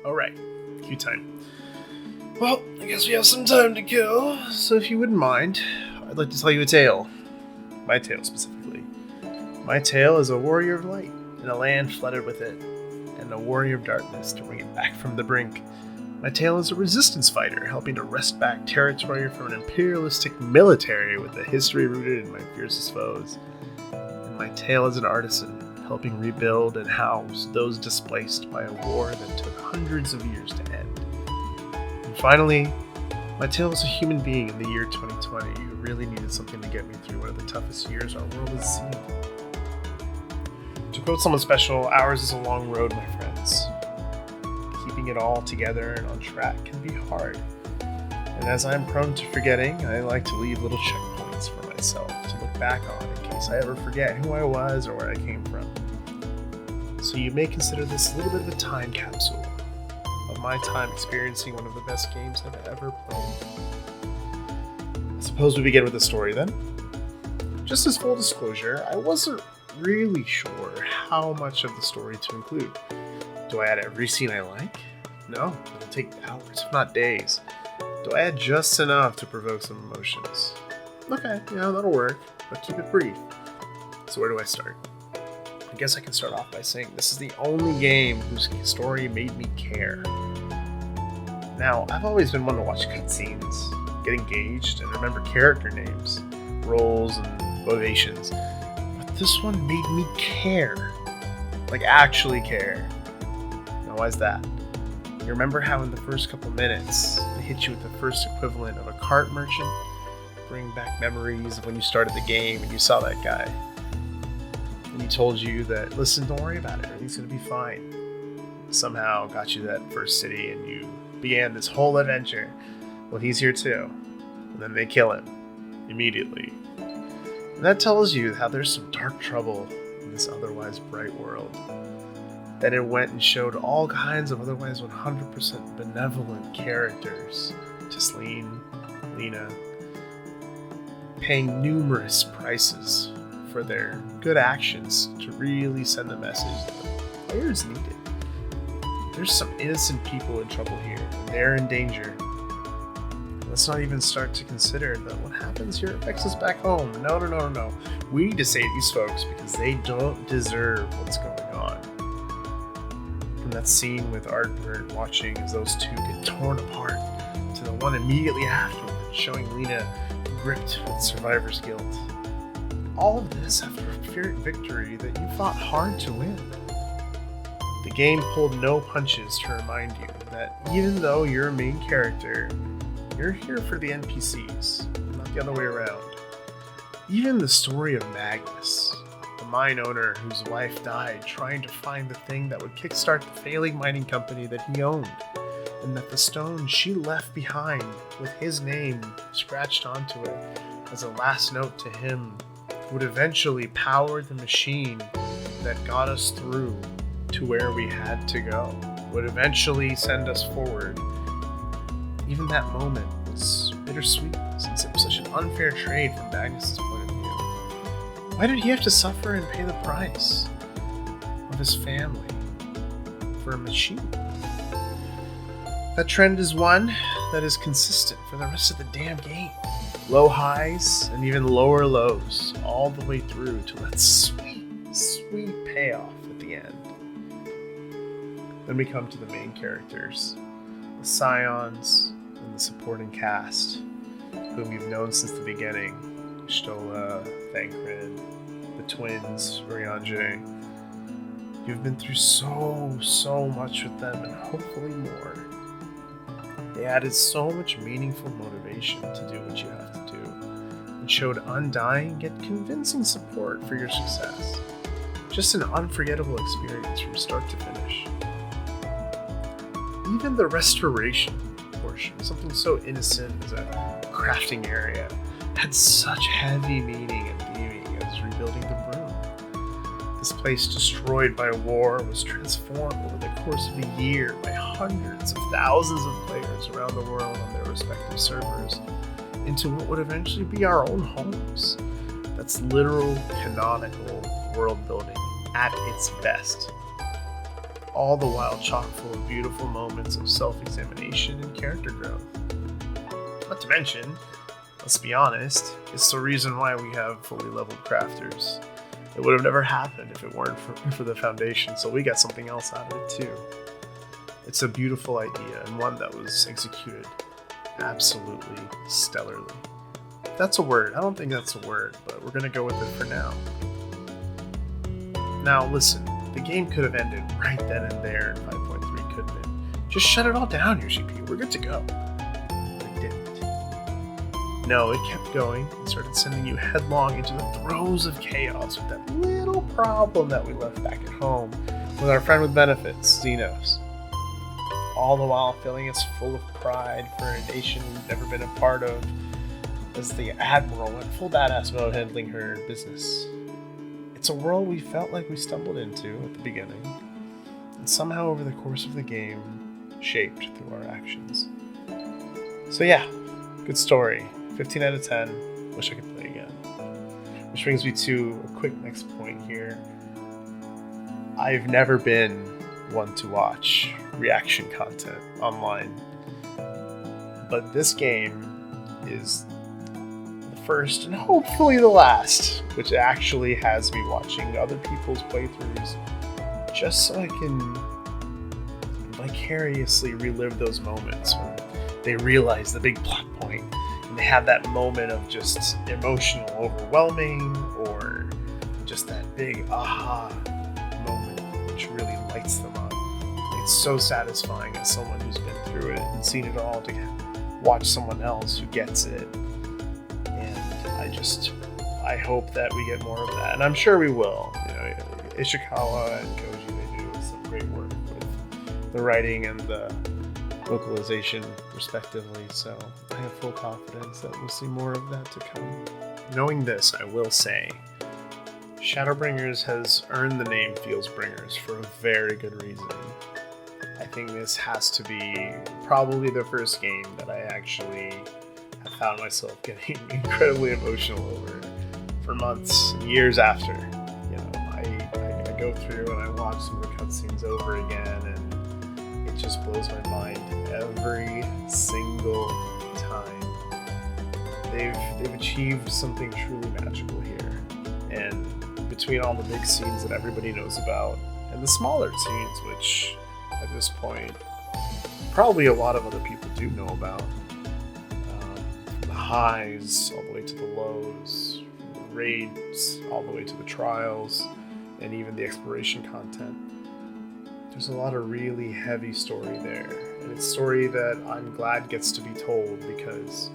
Alright, queue time. Well, I guess we have some time to kill, so if you wouldn't mind, I'd like to tell you a tale. My tale, specifically. My tale is a warrior of light, in a land flooded with it, and a warrior of darkness to bring it back from the brink. My tale is a resistance fighter, helping to wrest back territory from an imperialistic military with a history rooted in my fiercest foes. And my tale is an artisan, helping rebuild and house those displaced by a war that took hundreds of years to end. And finally, my tale is a human being in the year 2020 who really needed something to get me through one of the toughest years our world has seen. To quote someone special, ours is a long road, my friends. Keeping it all together and on track can be hard. And as I'm prone to forgetting, I like to leave little checkpoints for myself to look back on in case I ever forget who I was or where I came from. So you may consider this a little bit of a time capsule of my time experiencing one of the best games I've ever played. I suppose we begin with the story then. Just as full disclosure, I wasn't really sure how much of the story to include. Do I add every scene I like? No, it'll take hours, if not days. Do I add just enough to provoke some emotions? Okay, yeah, that'll work, but keep it brief. So where do I start? I guess I can start off by saying this is the only game whose story made me care. Now, I've always been one to watch cutscenes, get engaged, and remember character names, roles, and motivations. But this one made me care. Like, actually care. Now, why's that? You remember how in the first couple minutes, they hit you with the first equivalent of a cart merchant? Bring back memories of when you started the game and you saw that guy. And he told you that, listen, don't worry about it, everything's gonna be fine. Somehow got you to that first city and you began this whole adventure. Well, he's here too. And then they kill him. Immediately. And that tells you how there's some dark trouble in this otherwise bright world. Then it went and showed all kinds of otherwise 100% benevolent characters. Tisleen, Lena, paying numerous prices for their good actions to really send the message that players needed. There's some innocent people in trouble here, and they're in danger. Let's not even start to consider that what happens here affects us back home. No. We need to save these folks because they don't deserve what's going on. From that scene with Artbert watching as those two get torn apart, to the one immediately afterward showing Lena gripped with survivor's guilt. All of this after a Pyrrhic victory that you fought hard to win. The game pulled no punches to remind you that even though you're a main character, you're here for the NPCs, not the other way around. Even the story of Magnus, the mine owner whose wife died trying to find the thing that would kickstart the failing mining company that he owned, and that the stone she left behind with his name scratched onto it as a last note to him would eventually power the machine that got us through to where we had to go, would eventually send us forward. Even that moment was bittersweet since it was such an unfair trade from Magnus' point of view. Why did he have to suffer and pay the price of his family for a machine? That trend is one that is consistent for the rest of the damn game. Low highs and even lower lows all the way through to that sweet payoff at the end. Then we come to the main characters, the Scions and the supporting cast, whom you've known since the beginning. Stola, Thancred, the twins, Urianger. You've been through so much with them and hopefully more. They added so much meaningful motivation to do what you have to do, and showed undying yet convincing support for your success. Just an unforgettable experience from start to finish. Even the restoration portion, something so innocent as a crafting area, had such heavy meaning and theming as rebuilding the broom. This place destroyed by war was transformed over the course of a year by hundreds of thousands of players around the world on their respective servers into what would eventually be our own homes. That's literal, canonical world building at its best. all the while chock full of beautiful moments of self-examination and character growth. Not to mention, let's be honest, it's the reason why we have fully leveled crafters. It would have never happened if it weren't for the foundation, so we got something else out of it too. It's a beautiful idea, and one that was executed absolutely stellarly. That's a word. I don't think that's a word, but we're gonna go with it for now. Now listen, the game could have ended right then and there in 5.3, couldn't it? Just shut it all down, UCP. We're good to go. But it didn't. No, it kept going and started sending you headlong into the throes of chaos with that little problem that we left back at home with our friend with benefits, Xenos. All the while filling us full of pride for a nation we've never been a part of, as the Admiral went full badass mode handling her business. It's a world we felt like we stumbled into at the beginning, and somehow over the course of the game, shaped through our actions. So yeah, good story. 15 out of 10. Wish I could play again. Which brings me to a quick next point here. I've never been one to watch reaction content online, but this game is the first and hopefully the last which actually has me watching other people's playthroughs just so I can vicariously relive those moments when they realize the big plot point and they have that moment of just emotional overwhelming or just that big aha moment which really lights them up. It's so satisfying as someone who's been through it and seen it all to watch someone else who gets it. And I hope that we get more of that, and I'm sure we will. You know, Ishikawa and Koji, they do some great work with the writing and the localization respectively, so I have full confidence that we'll see more of that to come. Knowing this, I will say Shadowbringers has earned the name Feelsbringers for a very good reason. I think this has to be probably the first game that I actually have found myself getting incredibly emotional over for months and years after. You know, I go through and I watch some of the cutscenes over again, and it just blows my mind every single time. They've achieved something truly magical here, and between all the big scenes that everybody knows about and the smaller scenes, which at this point probably a lot of other people do know about, from the highs all the way to the lows, from the raids all the way to the trials, and even the exploration content. There's a lot of really heavy story there, and it's story that I'm glad gets to be told because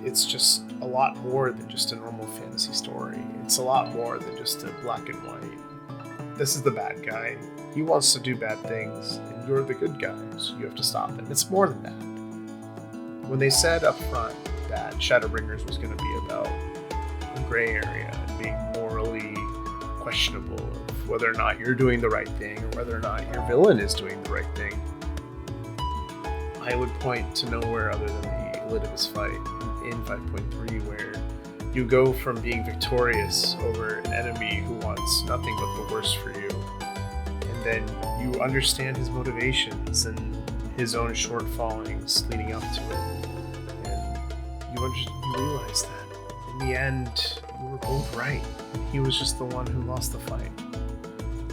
it's just a lot more than just a normal fantasy story. It's a lot more than just a black and white. This is the bad guy. He wants to do bad things, and you're the good guy, so you have to stop him. It's more than that. When they said up front that Shadowbringers was going to be about a gray area and being morally questionable of whether or not you're doing the right thing or whether or not your villain is doing the right thing, I would point to nowhere other than the Elidibus fight in 5.3, where you go from being victorious over an enemy who wants nothing but the worst for you, and then you understand his motivations and his own shortfallings leading up to it, and you realize that in the end you were both right. He was just the one who lost the fight.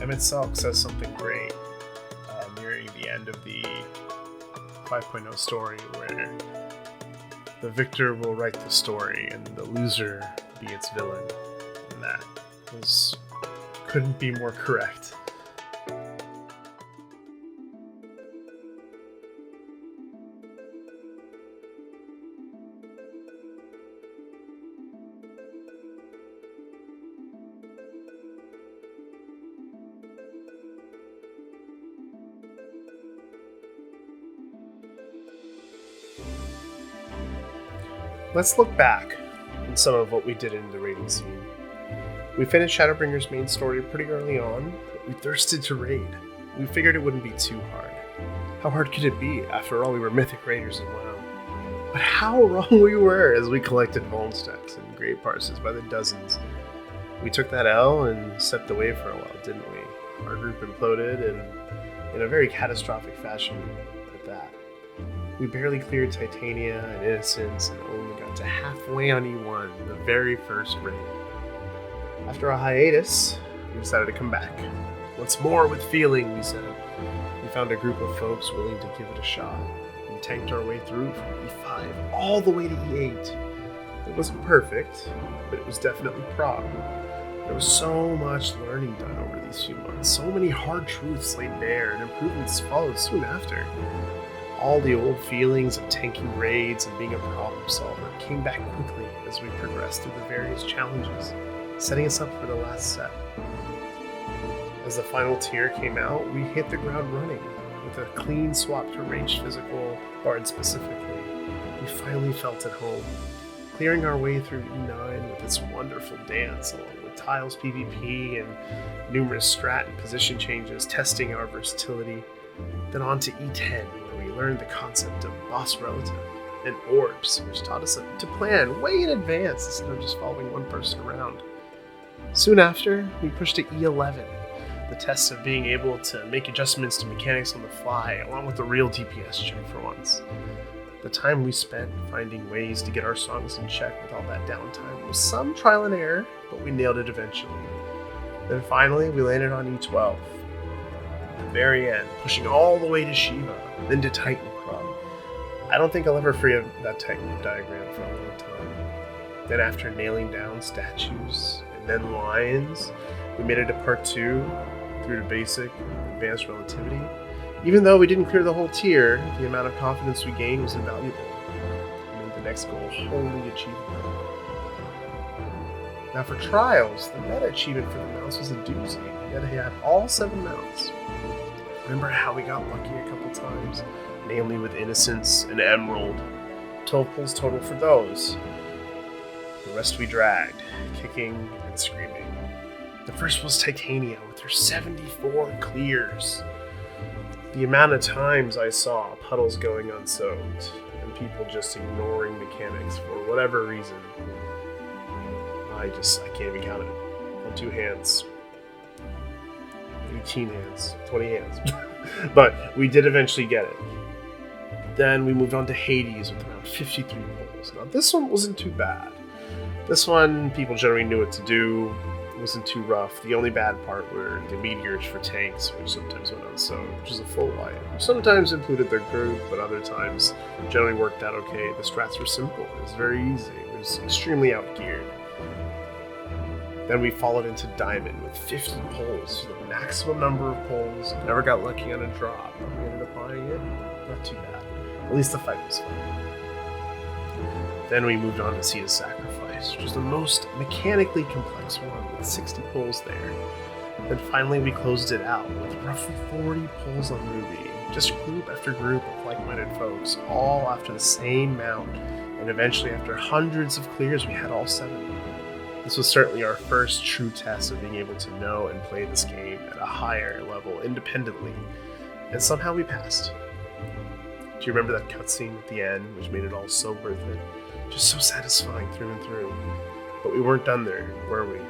Emmett Salk says something great nearing the end of the 5.0 story, where the victor will write the story and the loser be its villain, and that couldn't be more correct. Let's look back on some of what we did in the raiding scene. We finished Shadowbringers' main story pretty early on, but we thirsted to raid. We figured it wouldn't be too hard. How hard could it be? After all, we were mythic raiders in WoW. But how wrong we were as we collected vuln stacks and grave parses by the dozens. We took that L and stepped away for a while, didn't we? Our group imploded, and in a very catastrophic fashion at that. We barely cleared Titania and Innocence and only got to halfway on E1, the very first raid. After a hiatus, we decided to come back. Once more with feeling, we said. We found a group of folks willing to give it a shot. We tanked our way through from E5 all the way to E8. It wasn't perfect, but it was definitely prog. There was so much learning done over these few months, so many hard truths laid bare, and improvements followed soon after. All the old feelings of tanking raids and being a problem solver came back quickly as we progressed through the various challenges, setting us up for the last set. As the final tier came out, we hit the ground running, with a clean swap to ranged physical, Bard specifically. We finally felt at home, clearing our way through E9 with its wonderful dance, along with Tiles PvP and numerous strat and position changes, testing our versatility. Then on to E10, where we learned the concept of boss relative and orbs, which taught us to plan way in advance instead of just following one person around. Soon after, we pushed to E11, the test of being able to make adjustments to mechanics on the fly, along with a real DPS check for once. The time we spent finding ways to get our songs in check with all that downtime was some trial and error, but we nailed it eventually. Then finally, we landed on E12. At the very end, pushing all the way to Shiva, then to Titan Prog. I don't think I'll ever forget that Titan diagram for a long time. Then after nailing down statues and then lions, we made it to part 2, through to basic and advanced relativity. Even though we didn't clear the whole tier, the amount of confidence we gained was invaluable. It made the next goal wholly achievable. Now for trials, the meta achievement for the mounts was a doozy. You had all 7 mounts. Remember how we got lucky a couple times? Namely with Innocence and Emerald. 12 pulls total for those. The rest we dragged, kicking and screaming. The first was Titania with her 74 clears. The amount of times I saw puddles going unsoaked and people just ignoring mechanics for whatever reason, I can't even count it on 2 hands. 18 hands, 20 hands. But we did eventually get it. Then we moved on to Hades with around 53 pulls. Now this one wasn't too bad. This one, people generally knew what to do. It wasn't too rough. The only bad part were the meteors for tanks, which sometimes went unsoaked, which is a full light. Sometimes included their group, but other times generally worked out okay. The strats were simple. It was very easy. It was extremely outgeared. Then we followed into Diamond with 50 pulls, so the maximum number of pulls. Never got lucky on a drop, but we ended up buying it. Not too bad. At least the fight was fun. Then we moved on to Seed Sacrifice, which was the most mechanically complex one, with 60 pulls there. Then finally we closed it out with roughly 40 pulls on Ruby. Just group after group of like-minded folks, all after the same mount. And eventually, after hundreds of clears, we had all 7. This was certainly our first true test of being able to know and play this game at a higher level independently. And somehow we passed. Do you remember that cutscene at the end, which made it all so worth it? Just so satisfying through and through. But we weren't done there, were we?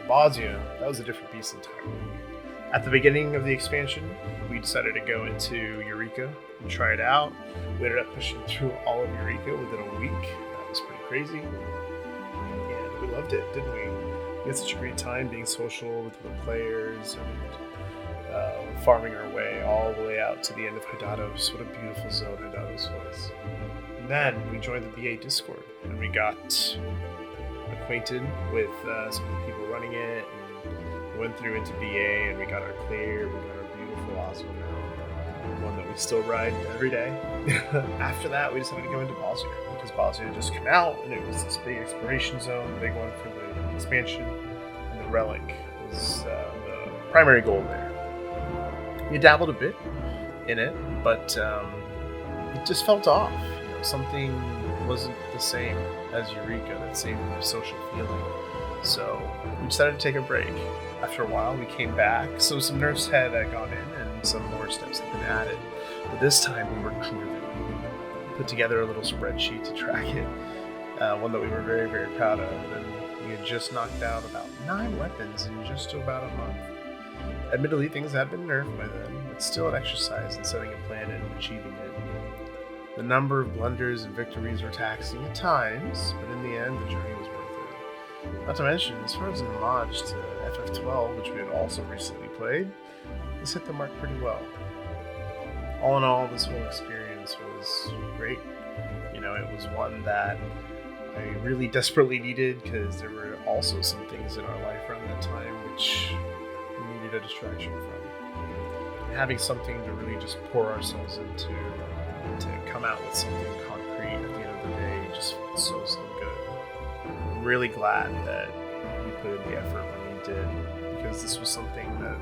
Bosnia, that was a different beast entirely. At the beginning of the expansion, we decided to go into Eureka and try it out. We ended up pushing through all of Eureka within a week. That was crazy. And we loved it, didn't we? We had such a great time being social with the players and farming our way all the way out to the end of Hydados. What a beautiful zone Hydados was. And then we joined the BA Discord, and we got acquainted with some of the people running it, and we went through into BA, and we got our clear, we got our beautiful Osmo mount, one that we still ride every day. After that, we decided to go into Bosnia, because Bosnia had just come out, and it was this big exploration zone, the big one for the expansion, and the relic was the primary goal there. We dabbled a bit in it, but it just felt off. Something wasn't the same as Eureka, that same social feeling. So we decided to take a break. After a while, we came back. So some nerfs had gone in, and some more steps had been added. But this time, we were driven. We put together a little spreadsheet to track it, one that we were very, very proud of. And we had just knocked out about 9 weapons in just about a month. Admittedly, things had been nerfed by then, but still an exercise in setting a plan and achieving it. The number of blunders and victories were taxing at times, but in the end, the journey was worth it. Not to mention, as far as an homage to FF12, which we had also recently played, this hit the mark pretty well. All in all, this whole experience was great. It was one that I really desperately needed, because there were also some things in our life around that time which we needed a distraction from. And having something to really just pour ourselves into, to come out with something concrete at the end of the day, just felt so good. I'm really glad that we put in the effort when we did, because this was something that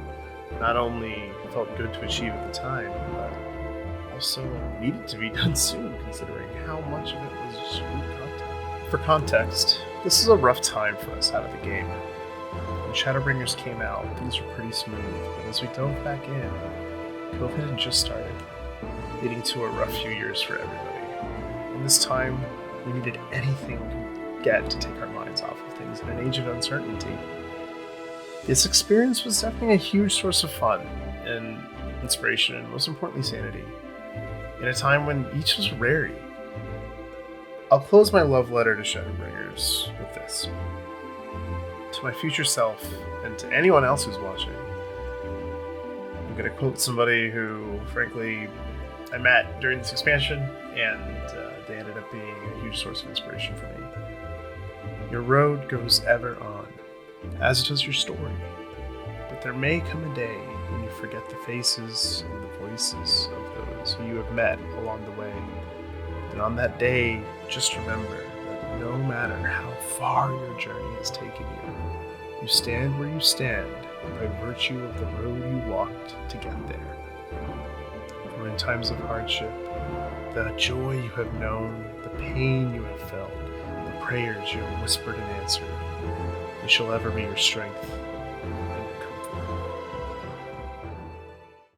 not only felt good to achieve at the time, but also needed to be done soon, considering how much of it was just good content. For context, this is a rough time for us out of the game. When Shadowbringers came out, things were pretty smooth, but as we dove back in, COVID had just started, leading to a rough few years for everybody. In this time, we needed anything we could get to take our minds off of things in an age of uncertainty. This experience was definitely a huge source of fun and inspiration, and most importantly, sanity, in a time when each was rarity. I'll close my love letter to Shadowbringers with this. To my future self, and to anyone else who's watching, I'm going to quote somebody who, frankly, I met during this expansion, and they ended up being a huge source of inspiration for me. Your road goes ever on, as does your story, but there may come a day when you forget the faces and the voices of those who you have met along the way. And on that day, just remember that no matter how far your journey has taken you, you stand where you stand by virtue of the road you walked to get there. For in times of hardship, the joy you have known, the pain you have felt, the prayers you have whispered and answered, they shall ever be your strength